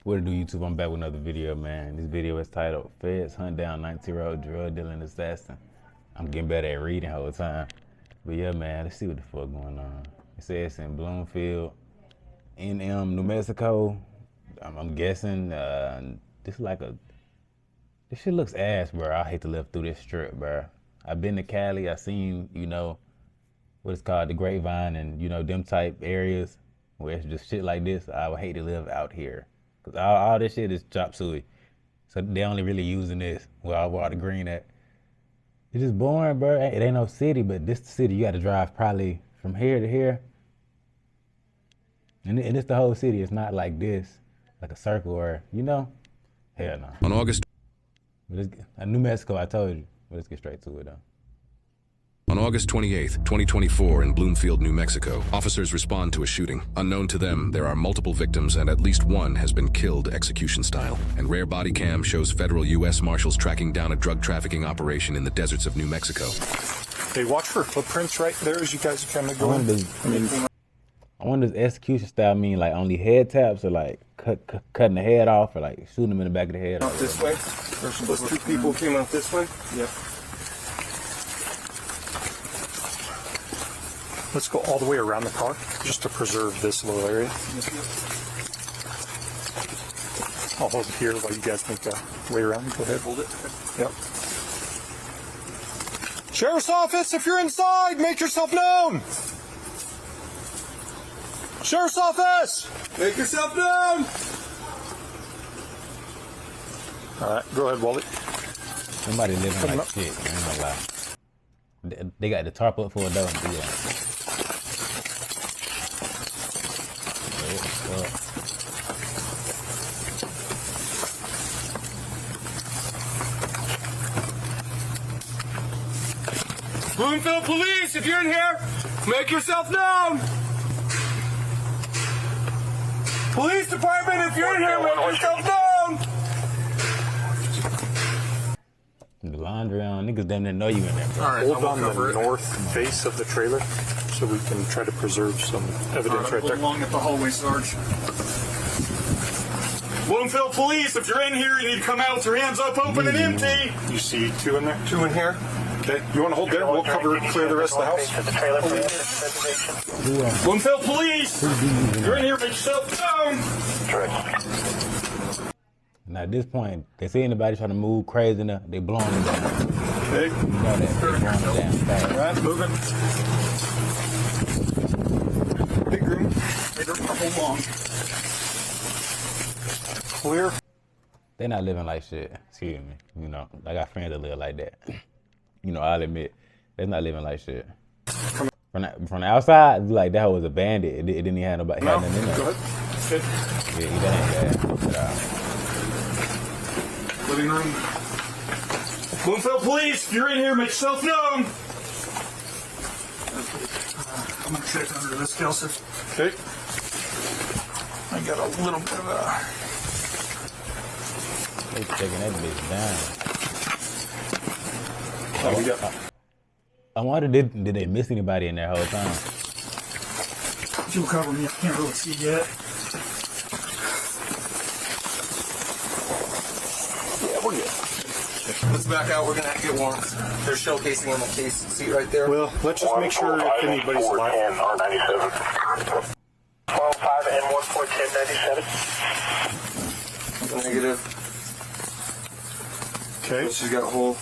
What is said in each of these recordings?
What it do, YouTube? I'm back with another video, man. This video is titled Feds Hunt Down 19-year-old Drug Dealing Assassin. I'm getting better at reading the whole time. But yeah, man, let's see what the fuck going on. It says it's in Bloomfield, NM, New Mexico. I'm guessing this shit looks ass, bro. I hate to live through this strip, bro. I've been to Cali. I seen, what it's called, the Grapevine and, them type areas where it's just shit like this. I would hate to live out here. Cause all this shit is chop suey. So they only really using this where all the green at. It's just boring, bro. It ain't no city, but this city, you gotta drive probably from here to here. And it's the whole city. It's not like this, like a circle or, hell no. On August New Mexico, I told you. But let's get straight to it though. On August 28th, 2024 in Bloomfield, New Mexico, officers respond to a shooting. Unknown to them, there are multiple victims and at least one has been killed execution style. And rare body cam shows federal U.S. Marshals tracking down a drug trafficking operation in the deserts of New Mexico. Hey, watch for footprints right there as you guys are kind of going. I wonder does execution style mean like only head taps or like cutting the head off or like shooting them in the back of the head? Out this way. Those two people came out this way. Yep. Let's go all the way around the car just to preserve this little area. I'll hold it here while you guys make a way around. Go ahead. Hold it. Yep. Sheriff's office, if you're inside, make yourself known. Sheriff's office, make yourself known. All right, go ahead, Wally. Somebody living like shit, I ain't gonna lie. They got the tarp up for a door. Yeah. Bloomfield Police, if you're in here, make yourself known. Police Department, if you're in here, make yourself known. The laundry on, niggas damn near know you in there, bro. All right, hold on the north face of the trailer so we can try to preserve some evidence right there. Along at the hallway, Sarge. Bloomfield Police, if you're in here, you need to come out with your hands up, open and empty. You see two in there? Two in here. Okay, you want to hold there? We'll clear the rest of the house. Bloomfield Police, you're in here, make yourself known. Now at this point, they see anybody trying to move crazy enough, they blowing it down. Okay. You know that, they blowing it down fast. All right, moving. Big room. Hold on. Clear. They not living like shit. Excuse me. I got friends that live like that. I'll admit, they're not living like shit. From the outside, it's like that hoe was a bandit. It didn't even have nobody. No, had nothing in there. go ahead. Okay. Yeah, that ain't bad. Living room. Bloomfield Police, if you're in here, make yourself known. I'm gonna check under this, Kelsey. Okay. I got a little bit of a... They taking that bitch down. Oh, we got... I wonder, did they miss anybody in there whole time? You'll cover me, I can't really see yet. Yeah, we're good. Let's back out. We're going to get warrants. They're showcasing on the case seat right there. Well, let's just make sure if anybody's alive. R97. 105 and 14297. Negative. Okay. She's got a hole.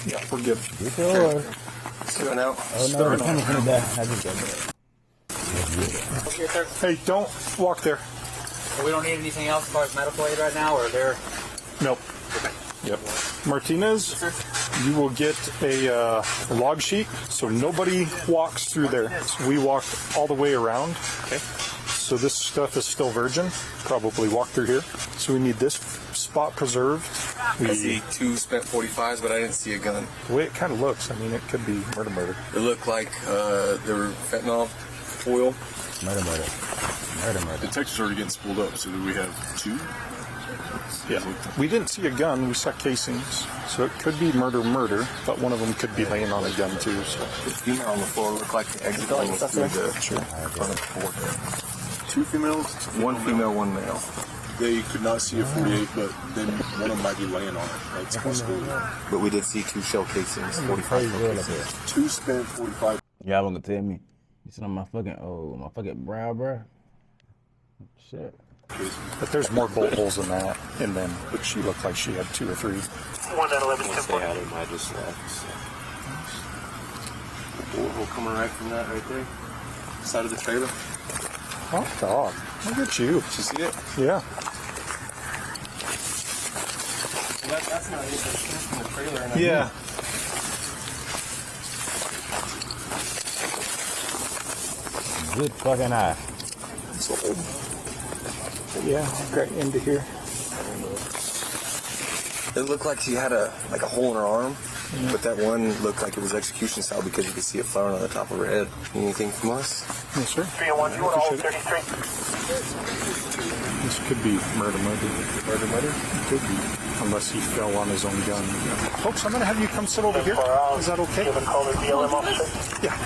Yeah, we're good. You sure? Spitting out. Oh no, it's coming from the back. I just got that. Hey, don't walk there. We don't need anything else as far as medical aid right now, or they're... Nope. Yep. Martinez, you will get a log sheet, so nobody walks through there. So we walk all the way around. Okay. So this stuff is still virgin. Probably walk through here. So we need this spot preserved. I see two spent 45s, but I didn't see a gun. The way it kind of looks, it could be murder. It looked like they were fentanyl oil. Murder. Detectives are already getting spooled up, so do we have two? Yeah. We didn't see a gun. We saw casings. So it could be murder, but one of them could be laying on a gun too. So The female on the floor looked like the exit through the front of the floor. 2 females, One female, one male. they could not see a 48, but then one of them might be laying on it. That's possible. But we did see 2 shell casings, 45 shell casings. 2 spent 45. Y'all gonna tell me? You sit on my fucking brow, bro. Shit. but there's more bolt holes than that. And then but she looked like she had 2 or 3. 1 at 11. Once they had him, I just left. So. Bullet hole coming right from that right there. Side of the trailer. Oh God! Look at you. Did you see it? Yeah. That's not it. That's from the trailer. And Yeah. Good fucking eye. Yeah. Right into here. It looked like she had a hole in her arm, but that one looked like it was execution style because you could see it flaring on the top of her head. Anything from us? Yes, sir. 301, you want all 33? This could be murder. Murder? Could be. Unless he fell on his own gun. Folks, I'm going to have you come sit over here. Is that okay? Give a call to BLM officer. Yeah.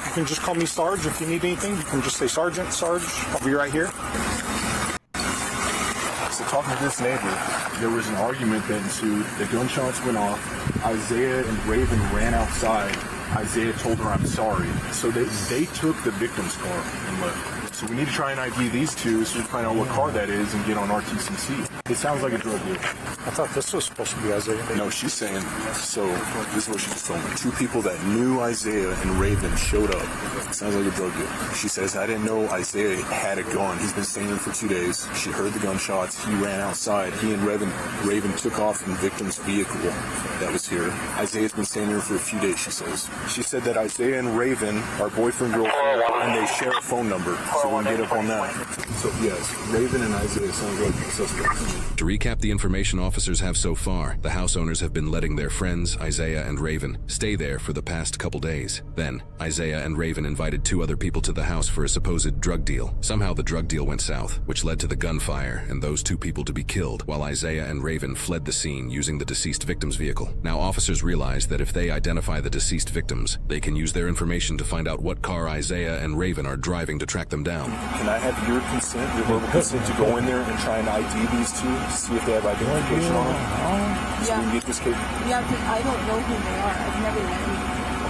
You can just call me Sarge if you need anything. You can just say Sergeant, Sarge. I'll be right here. So talking to this neighbor, there was an argument that ensued. The gunshots went off. Isaiah and Raven ran outside. Isaiah told her, "I'm sorry." So they took the victim's car and left. So we need to try and ID these two so we can find out what car that is and get on RTCC. It sounds like a drug deal. I thought this was supposed to be Isaiah. No, she's saying, so this is what she just told me. 2 people that knew Isaiah and Raven showed up. Sounds like a drug deal. She says, I didn't know Isaiah had a gun. He's been staying there for 2 days. She heard the gunshots. He ran outside. He and Raven took off in the victim's vehicle that was here. Isaiah's been staying there for a few days, she says. She said that Isaiah and Raven are boyfriend, girlfriend, and they share a phone number. So we'll get up on that. So yes, Raven and Isaiah sound like suspects. To recap the information officers have so far, the house owners have been letting their friends, Isaiah and Raven, stay there for the past couple days. Then, Isaiah and Raven invited 2 other people to the house for a supposed drug deal. Somehow the drug deal went south, which led to the gunfire and those 2 people to be killed, while Isaiah and Raven fled the scene using the deceased victim's vehicle. Now officers realize that if they identify the deceased victims, they can use their information to find out what car Isaiah and Raven are driving to track them down. Can I have your consent, your verbal consent to go in there and try and ID these 2, see if they have identification on them? So we can get this case. Yeah, because I don't know who they are. I've never met them.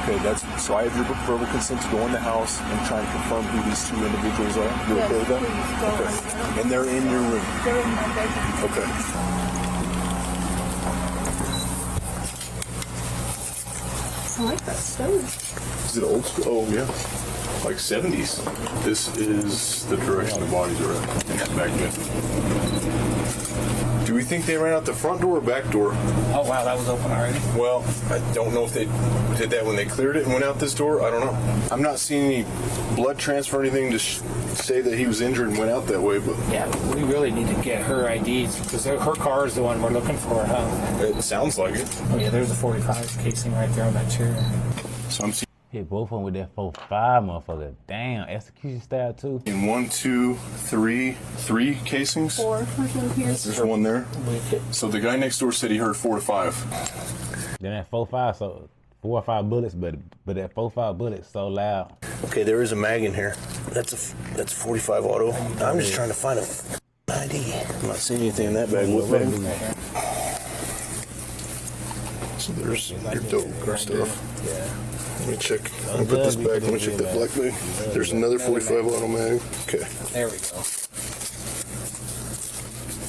Okay, so I have your verbal consent to go in the house and try and confirm who these 2 individuals are. You Yes, okay with that? please go. Okay. And they're in your room. They're in my bedroom. Okay. I like that stove. Is it old school? Oh, yeah. Like 70s. This is the direction the bodies are at. Back then. Do we think they ran out the front door or back door? Oh wow, that was open already. Well, I don't know if they did that when they cleared it and went out this door. I don't know. I'm not seeing any blood transfer or anything to say that he was injured and went out that way, but Yeah, we really need to get her IDs because her car is the one we're looking for, huh? it sounds like it. Oh yeah, there's a 45 casing right there on that chair. So I'm seeing Hit both of them with that 4.5 motherfucker. Damn, execution style too. 1, 2, 3 casings. 4 or something here. There's one there. So the guy next door said he heard 4 to 5. Then that 4.5, so 4 or 5 bullets, but that 4.5 bullets so loud. Okay, there is a mag in here. That's 45 auto. I'm just trying to find a ID. I'm not seeing anything in that bag. What bag? So there's your dope and stuff. Yeah. Let me check. Let me put this back. Let me check that black bag. There's another 45 auto mag. Okay. There we go.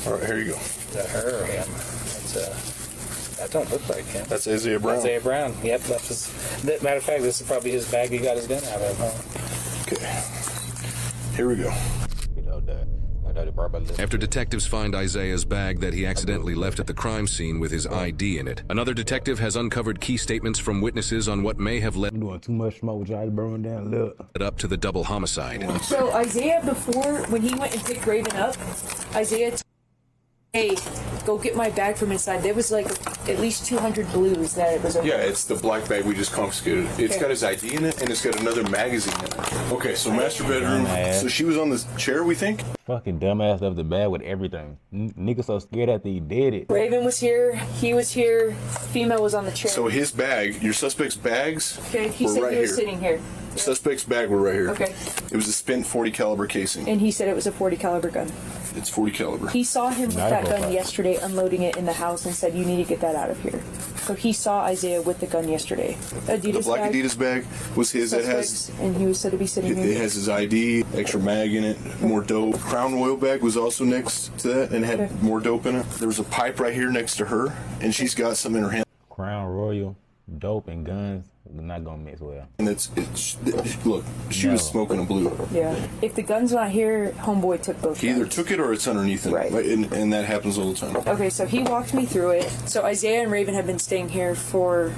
All right, here you go. Is that her or him? That don't look like him. That's Isaiah Brown. Isaiah Brown. Yep, that's his. Matter of fact, this is probably his bag he got his gun out of. Huh? Okay. Here we go. You know, After detectives find Isaiah's bag that he accidentally left at the crime scene with his ID in it, another detective has uncovered key statements from witnesses on what may have led I'm doing too much smoke, which I burn down. Look. up to the double homicide. So Isaiah, before, when he went and picked Raven up, Isaiah hey, go get my bag from inside. There was like at least 200 blues that it was over. Yeah, it's the black bag we just confiscated. It's got his ID in it, and it's got another magazine in it. Okay, so master bedroom. So she was on the chair, we think? fucking dumbass left the bag with everything. Nigga so scared after he did it. Raven was here. He was here. Female was on the chair. So his bag, your suspect's bags, okay, he were said right he was here. sitting here. Suspect's bag were right here. Okay. It was a spent .40 caliber casing. And he said it was a .40 caliber gun. It's .40 caliber. He saw him with that gun yesterday unloading it in the house and said, you need to get that out of here. So he saw Isaiah with the gun yesterday. Adidas The black bag, Adidas bag was his. That has, suspects, and he was said to be sitting it here. has his ID, extra mag in it, more dope. Crown Royal bag was also next to that and had more dope in it. There was a pipe right here next to her, and she's got some in her hand. Crown Royal, dope, and guns not gonna mix well. And look, she was smoking a blue. Yeah. If the gun's not here, homeboy took both He either guns. took it or it's underneath it. Right. And that happens all the time. Okay, so he walked me through it. So Isaiah and Raven have been staying here for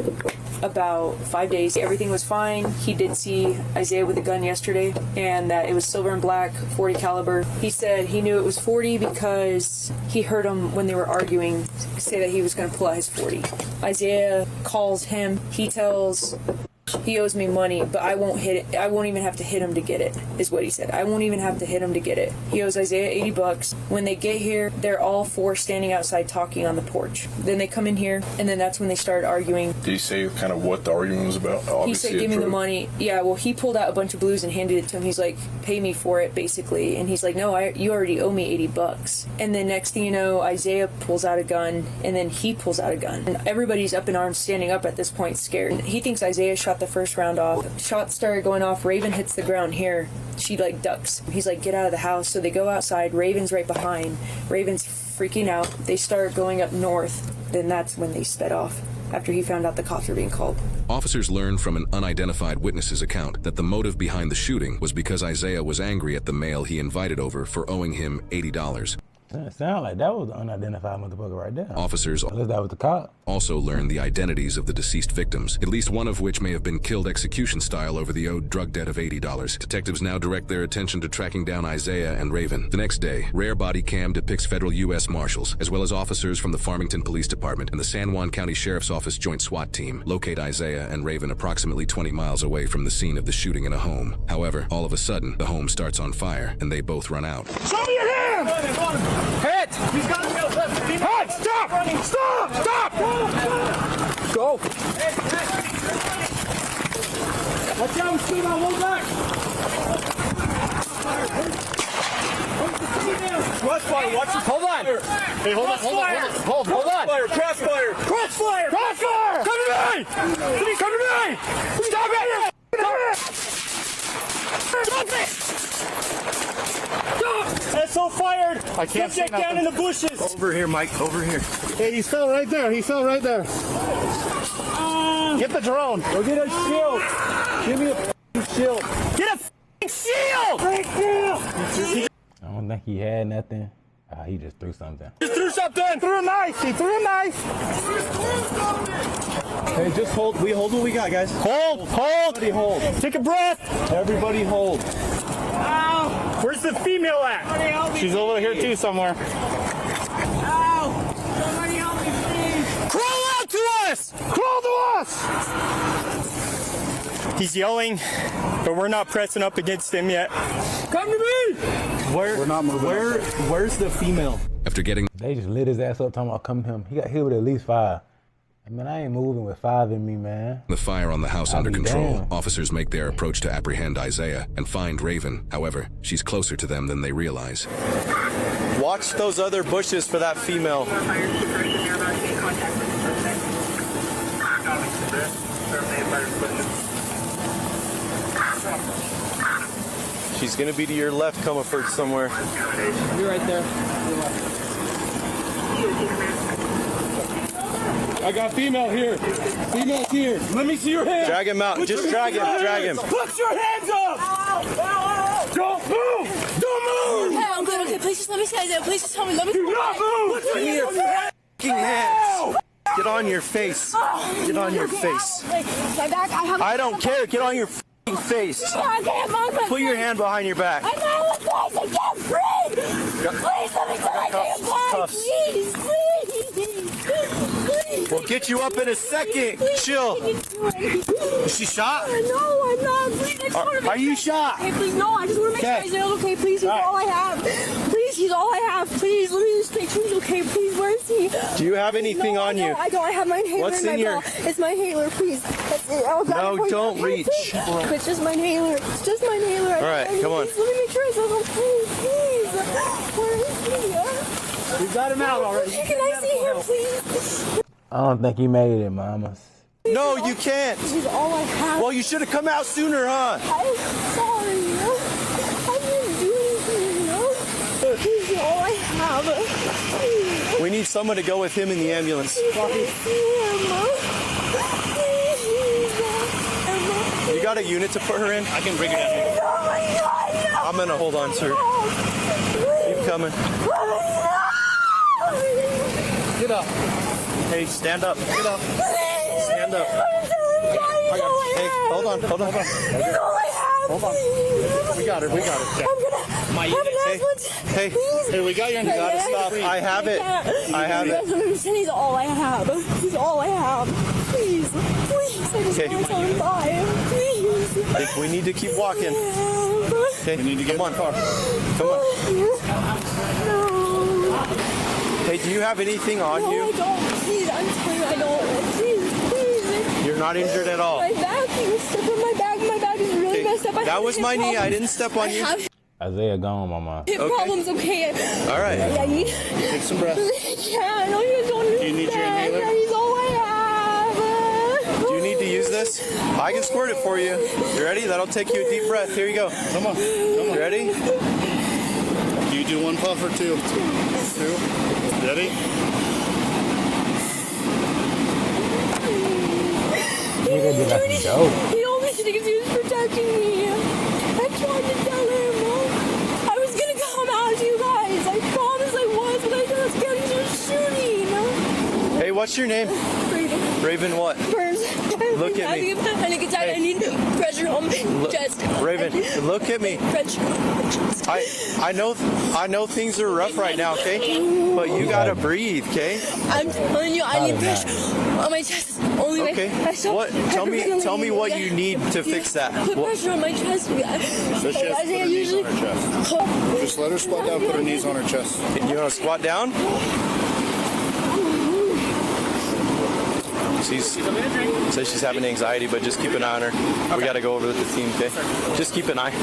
about 5 days. Everything was fine. He did see Isaiah with a gun yesterday, and that it was silver and black, .40 caliber. He said he knew it was .40 because he heard him when they were arguing say that he was going to pull out his .40. Isaiah calls him. He owes me money, but I won't hit it. I won't even have to hit him to get it, is what he said. I won't even have to hit him to get it. He owes Isaiah $80. When they get here, they're all four standing outside talking on the porch. Then they come in here, and then that's when they started arguing. Did he say kind of what the argument was about? Obviously, he said, give me the money. Yeah, well, he pulled out a bunch of blues and handed it to him. He's like, pay me for it, basically. And he's like, no, you already owe me $80. And then next thing you know, Isaiah pulls out a gun, and then he pulls out a gun. And everybody's up in arms, standing up at this point, scared. He thinks Isaiah shot the first round off. Shots started going off. Raven hits the ground here. She like ducks. He's like, get out of the house. So they go outside. Raven's right behind. Raven's freaking out. They start going up north. Then that's when they sped off after he found out the cops were being called. Officers learned from an unidentified witness's account that the motive behind the shooting was because Isaiah was angry at the male he invited over for owing him $80. It sounded like that was the unidentified motherfucker right there. Officers Unless that was the cop. also learned the identities of the deceased victims, at least one of which may have been killed execution style over the owed drug debt of $80. Detectives now direct their attention to tracking down Isaiah and Raven. The next day, rare body cam depicts federal U.S. Marshals, as well as officers from the Farmington Police Department and the San Juan County Sheriff's Office Joint SWAT team locate Isaiah and Raven approximately 20 miles away from the scene of the shooting in a home. However, all of a sudden, the home starts on fire and they both run out. Show me your hand! Hit! He's got to go left. Hey, stop! Stop! Stop! Go! Watch out, shoot on one back! Crossfire, watch it. Hold on! Hey, hold on. Hold on! Crossfire! Crossfire! Come to me! Come to me! Stop it! Stop it! SO fired! I can't see nothing. Down in the bushes! Over here, Mike. Over here. Hey, he fell right there. Get the drone. Go get a shield. Give me a shield. Get a shield! I don't think he had nothing. He just threw something. Just threw something. Threw a knife. He threw a knife. Hey, just hold. We hold what we got, guys. Hold. Everybody hold. Take a breath. Everybody hold. Ow. Where's the female at? She's over here too somewhere. Ow! Somebody help me, please! Crawl out to us! Crawl to us! He's yelling, but we're not pressing up against him yet. Come to me! We're not moving. Where's the female? After getting They just lit his ass up talking about coming to him. He got hit with at least 5. I mean, I ain't moving with 5 in me, man. the fire on the house I'll under be control, damned. officers make their approach to apprehend Isaiah and find Raven. However, she's closer to them than they realize. Watch those other bushes for that female. She's gonna be to your left, Comerford, somewhere. You're right there. I got female here. Female's here. Let me see your hands. Drag him out. Just drag him. Drag him. Put your hands up. Don't move. Don't move. Hey, I'm good. Okay, please just let me see Isaiah. Please just tell me. Let me. Do not move. Give me your fucking hands. Get on your face. Get on your face. My back. I don't care. Get on your fucking face. Put your hand behind your back. I'm not with guys. I can't breathe. Please let me tell Isaiah. Please, please, please. We'll get you up in a second. Chill. Is she shot? No, I'm not. Please, I just want to make Are you shot? Okay, please, no, I just want to make sure Okay. Isaiah's okay. Please, he's all I have. Please, he's all I have. Please, let me just make sure he's okay. Please, where is he? Do you have anything on you? I don't. I have my inhaler What's in my in your- belt. It's my inhaler, please. That's it. I'll grab No, it for you. don't reach. It's just my inhaler. It's just my inhaler. All right, come on. Please, let me make sure Isaiah's okay. Please. Where is he? We got him out already. Can I see him, please? I don't think he made it, mamas. No, you can't. He's all I have. Well, you should have come out sooner, huh? I'm sorry. I didn't do anything, you know? He's all I have. Please. We need someone to go with him in the ambulance. You got a unit to put her in? I can bring her down here. Oh my God, no. I'm gonna hold on, sir. Keep coming. Get up. Hey, stand up. Get up. Stand up. Hey, hold on. Hold on. Hold on. We got her. We got her. Hey, hey, we got your. You gotta stop. I have it. I have it. He's all I have. He's all I have. Please, please. I just want to tell him bye. Please. We need to keep walking. Okay, we need to get on. Come on. No. Hey, do you have anything on No, you? I don't. Please, I'm telling you, I don't. Please. You're not injured at all. My back, you stepped on my back. My back is really messed up. That was my knee. I didn't step on you. Isaiah gone, mama. Hip problems, okay. All right. I need. Take some breath. Yeah, I know you guys don't understand. Do you need your inhaler? Yeah, he's all I have. Do you need to use this? I can squirt it for you. You ready? That'll take you a deep breath. Here you go. Come on. Come on. Ready? Do you do one puff or two? Two. Ready? Nigga did like some dope. He only said he was protecting me. I tried to tell him. I was gonna come out to you guys. I promise I was, but I got scared he was shooting. Hey, what's your name? Raven. Raven what? Burns. Look at me. I think it's I need pressure on my chest. Raven, look at me. Pressure on my chest. I know things are rough right now, okay? But you gotta breathe, okay? I'm telling you, I need pressure on my chest. Only way. Okay. I saw What? Tell me what you need to fix that. Put pressure on my chest. So she has to put her knees on her chest. Just let her squat down, put her knees on her chest. You wanna squat down? Says she's having anxiety, but just keep an eye on her. We gotta go over with the team, okay? Just keep an eye.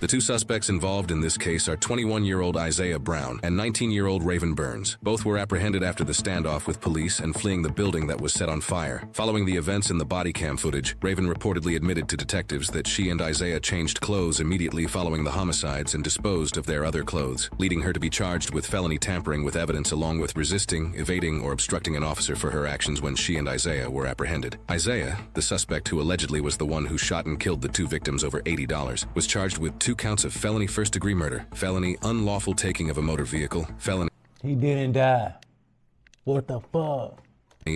The two suspects involved in this case are 21-year-old Isaiah Brown and 19-year-old Raven Burns. Both were apprehended after the standoff with police and fleeing the building that was set on fire. Following the events in the body cam footage, Raven reportedly admitted to detectives that she and Isaiah changed clothes immediately following the homicides and disposed of their other clothes, leading her to be charged with felony tampering with evidence along with resisting, evading, or obstructing an officer for her actions when she and Isaiah were apprehended. Isaiah, the suspect who allegedly was the one who shot and killed the two victims over $80, was charged with 2 counts of felony first-degree murder, felony unlawful taking of a motor vehicle, felony He didn't die. What the fuck?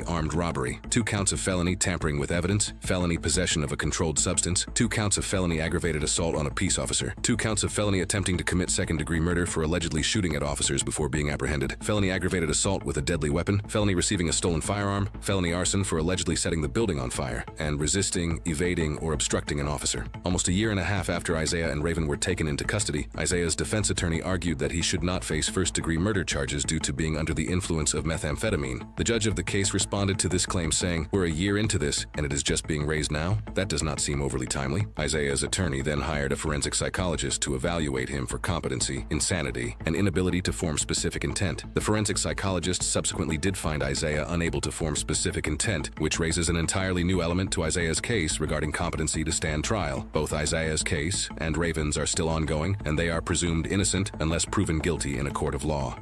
armed robbery, 2 counts of felony tampering with evidence, felony possession of a controlled substance, 2 counts of felony aggravated assault on a peace officer, 2 counts of felony attempting to commit second-degree murder for allegedly shooting at officers before being apprehended, felony aggravated assault with a deadly weapon, felony receiving a stolen firearm, felony arson for allegedly setting the building on fire, and resisting, evading, or obstructing an officer. Almost a year and a half after Isaiah and Raven were taken into custody, Isaiah's defense attorney argued that he should not face first-degree murder charges due to being under the influence of methamphetamine. The judge of the case responded to this claim saying, "We're a year into this, and it is just being raised now? That does not seem overly timely." Isaiah's attorney then hired a forensic psychologist to evaluate him for competency, insanity, and inability to form specific intent. The forensic psychologist subsequently did find Isaiah unable to form specific intent, which raises an entirely new element to Isaiah's case regarding competency to stand trial. Both Isaiah's case and Raven's are still ongoing, and they are presumed innocent unless proven guilty in a court of law.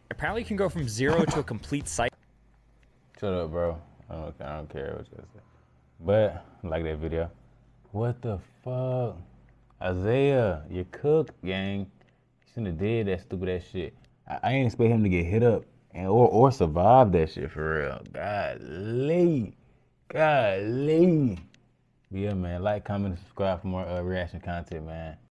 Apparently you can go from 0 to a complete cycle. Shut up, bro. I don't care what you say. But, I like that video. What the fuck? Isaiah, you cooked, gang. You shouldn't have did that stupid ass shit. I ain't expect him to get hit up and or survive that shit for real. Golly. Golly. But yeah, man. Like, comment, and subscribe for more reaction content, man.